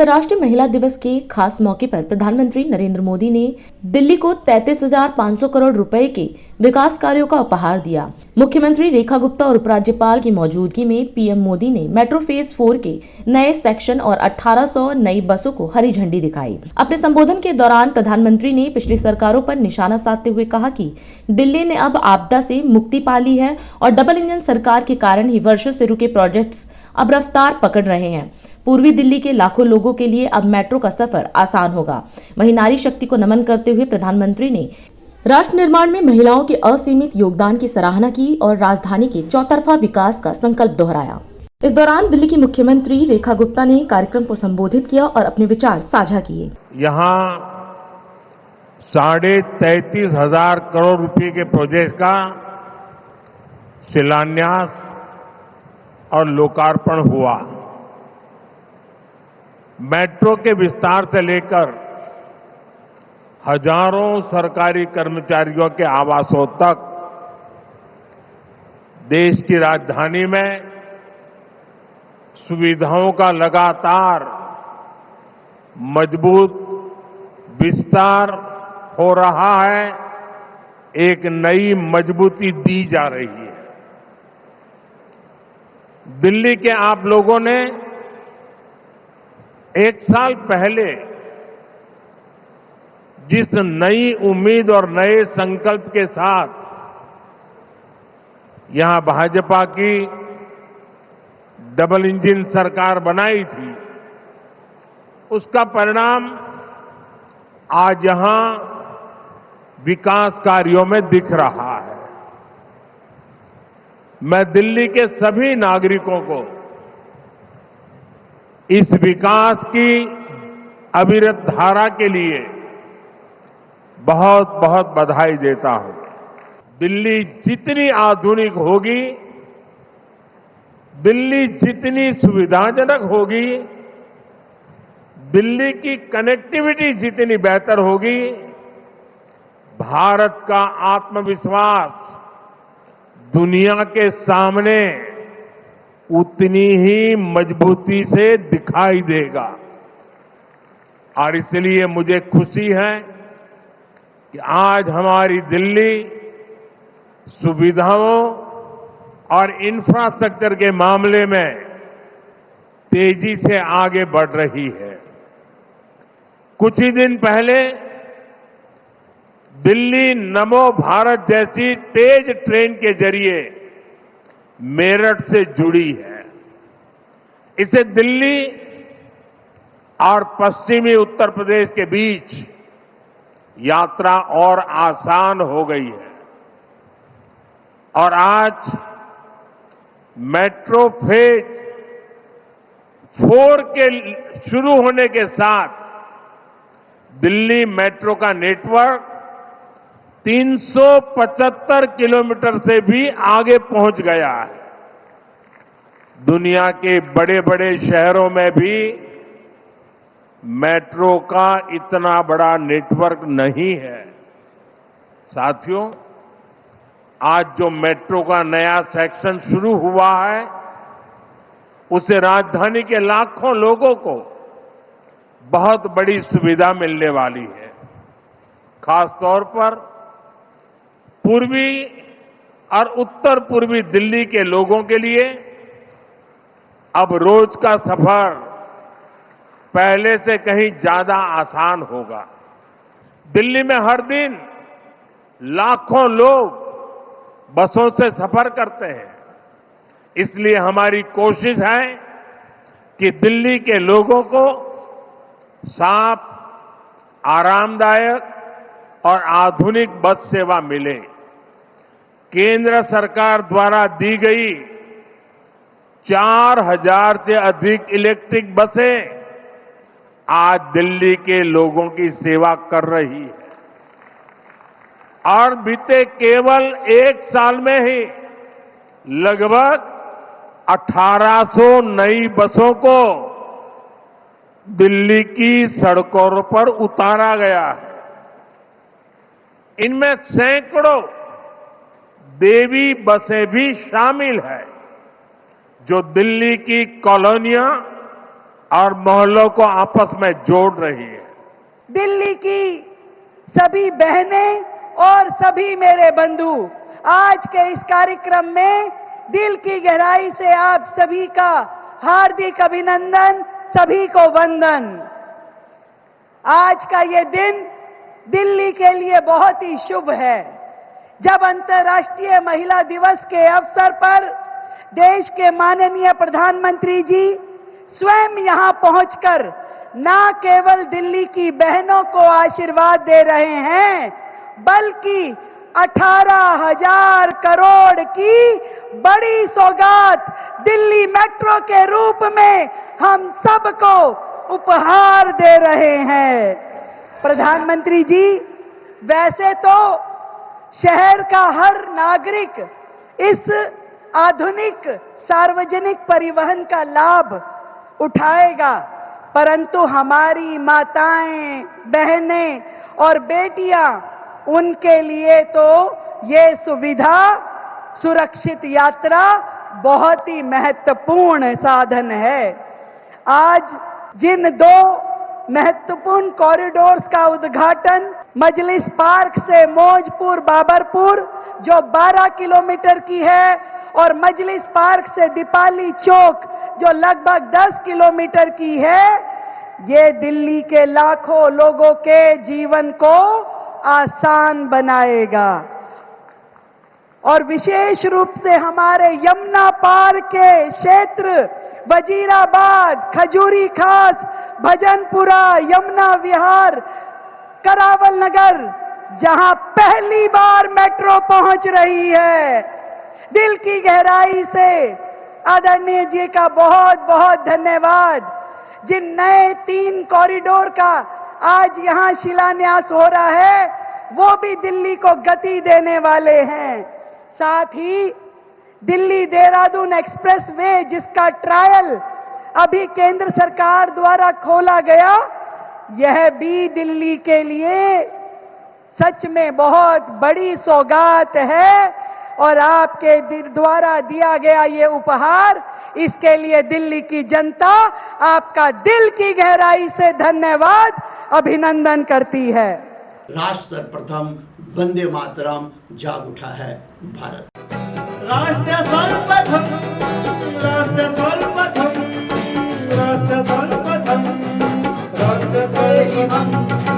अंतर्राष्ट्रीय महिला दिवस के खास मौके पर प्रधानमंत्री नरेंद्र मोदी ने दिल्ली को 33,500 करोड़ रुपए के विकास कार्यों का उपहार दिया। मुख्यमंत्री रेखा गुप्ता और उपराज्यपाल की मौजूदगी में पीएम मोदी ने मेट्रो फेज 4 के नए सेक्शन और 1800 नई बसों को हरी झंडी दिखाई। अपने संबोधन के दौरान प्रधानमंत्री ने पिछली सरकारों पर निशाना साधते हुए कहा कि दिल्ली ने अब आपदा से मुक्ति पा ली है और डबल इंजन सरकार के कारण ही वर्षों से रुके प्रोजेक्ट्स अब रफ्तार पकड़ रहे हैं। पूर्वी दिल्ली के लाखों लोगों के लिए अब मेट्रो का सफर आसान होगा। वहीं नारी शक्ति को नमन करते हुए प्रधानमंत्री ने राष्ट्र निर्माण में महिलाओं के असीमित योगदान की सराहना की और राजधानी के चौतरफा विकास का संकल्प दोहराया। इस दौरान दिल्ली की मुख्यमंत्री रेखा गुप्ता ने कार्यक्रम को संबोधित किया और अपने विचार साझा किए। यहाँ 33,500 करोड़ रुपए के प्रोजेक्ट का शिलान्यास और लोकार्पण हुआ। मेट्रो के विस्तार से लेकर हजारों सरकारी कर्मचारियों के आवासों तक देश की राजधानी में सुविधाओं का लगातार मजबूत विस्तार हो रहा है। एक नई मजबूती दी जा रही है। दिल्ली के आप लोगों ने एक साल पहले जिस नई उम्मीद और नए संकल्प के साथ यहां भाजपा की डबल इंजन सरकार बनाई थी, उसका परिणाम आज यहां विकास कार्यों में दिख रहा है। मैं दिल्ली के सभी नागरिकों को इस विकास की अविरत धारा के लिए बहुत बहुत बधाई देता हूं। दिल्ली जितनी आधुनिक होगी, दिल्ली जितनी सुविधाजनक होगी, दिल्ली की कनेक्टिविटी जितनी बेहतर होगी, भारत का आत्मविश्वास दुनिया के सामने उतनी ही मजबूती से दिखाई देगा। और इसलिए मुझे खुशी है कि आज हमारी दिल्ली सुविधाओं और इंफ्रास्ट्रक्चर के मामले में तेजी से आगे बढ़ रही है। कुछ ही दिन पहले दिल्ली नमो भारत जैसी तेज ट्रेन के जरिए मेरठ से जुड़ी है। इससे दिल्ली और पश्चिमी उत्तर प्रदेश के बीच यात्रा और आसान हो गई है। और आज मेट्रो फेज 4 के शुरू होने के साथ दिल्ली मेट्रो का नेटवर्क 375 किलोमीटर से भी आगे पहुंच गया है। दुनिया के बड़े बड़े शहरों में भी मेट्रो का इतना बड़ा नेटवर्क नहीं है। साथियों, आज जो मेट्रो का नया सेक्शन शुरू हुआ है, उससे राजधानी के लाखों लोगों को बहुत बड़ी सुविधा मिलने वाली है। खासतौर पर पूर्वी और उत्तर पूर्वी दिल्ली के लोगों के लिए अब रोज का सफर पहले से कहीं ज्यादा आसान होगा। दिल्ली में हर दिन लाखों लोग बसों से सफर करते हैं। इसलिए हमारी कोशिश है कि दिल्ली के लोगों को साफ, आरामदायक और आधुनिक बस सेवा मिले। केंद्र सरकार द्वारा दी गई 4,000 से अधिक इलेक्ट्रिक बसें आज दिल्ली के लोगों की सेवा कर रही है। और बीते केवल एक साल में ही लगभग 1800 नई बसों को दिल्ली की सड़कों पर उतारा गया है। इनमें सैकड़ों देवी बसें भी शामिल है, जो दिल्ली की कॉलोनियां और मोहल्लों को आपस में जोड़ रही है। दिल्ली की सभी बहनें और सभी मेरे बंधु, आज के इस कार्यक्रम में दिल की गहराई से आप सभी का हार्दिक अभिनंदन, सभी को वंदन। आज का ये दिन दिल्ली के लिए बहुत ही शुभ है, जब अंतर्राष्ट्रीय महिला दिवस के अवसर पर देश के माननीय प्रधानमंत्री जी स्वयं यहां पहुंचकर न केवल दिल्ली की बहनों को आशीर्वाद दे रहे हैं, बल्कि 18,000 करोड़ की बड़ी सौगात दिल्ली मेट्रो के रूप में हम सबको उपहार दे रहे हैं। प्रधानमंत्री जी, वैसे तो शहर का हर नागरिक इस आधुनिक सार्वजनिक परिवहन का लाभ उठाएगा, परंतु हमारी माताएं, बहनें और बेटियां, उनके लिए तो ये सुविधा, सुरक्षित यात्रा बहुत ही महत्वपूर्ण साधन है। आज जिन दो महत्वपूर्ण कॉरिडोर्स का उद्घाटन मजलिस पार्क से मौजपुर बाबरपुर जो 12 किलोमीटर की है और मजलिस पार्क से दीपाली चौक जो लगभग 10 किलोमीटर की है, ये दिल्ली के लाखों लोगों के जीवन को आसान बनाएगा। और विशेष रूप से हमारे यमुना पार के क्षेत्र वजीराबाद, खजूरी खास, भजनपुरा, यमुना विहार, करावल नगर, जहां पहली बार मेट्रो पहुंच रही है, दिल की गहराई से आदरणीय जी का बहुत बहुत धन्यवाद। जिन नए 3 कॉरिडोर का आज यहां शिलान्यास हो रहा है, वो भी दिल्ली को गति देने वाले हैं। साथ ही दिल्ली देहरादून एक्सप्रेस वे, जिसका ट्रायल अभी केंद्र सरकार द्वारा खोला गया, यह भी दिल्ली के लिए सच में बहुत बड़ी सौगात है। और आपके द्वारा दिया गया ये उपहार, इसके लिए दिल्ली की जनता आपका दिल की गहराई से धन्यवाद, अभिनंदन करती है। राष्ट्र सर्वप्रथम, वंदे मातरम, जाग उठा है भारत। राष्ट्र सर्वप्रथम, राष्ट्र सर्वप्रथम।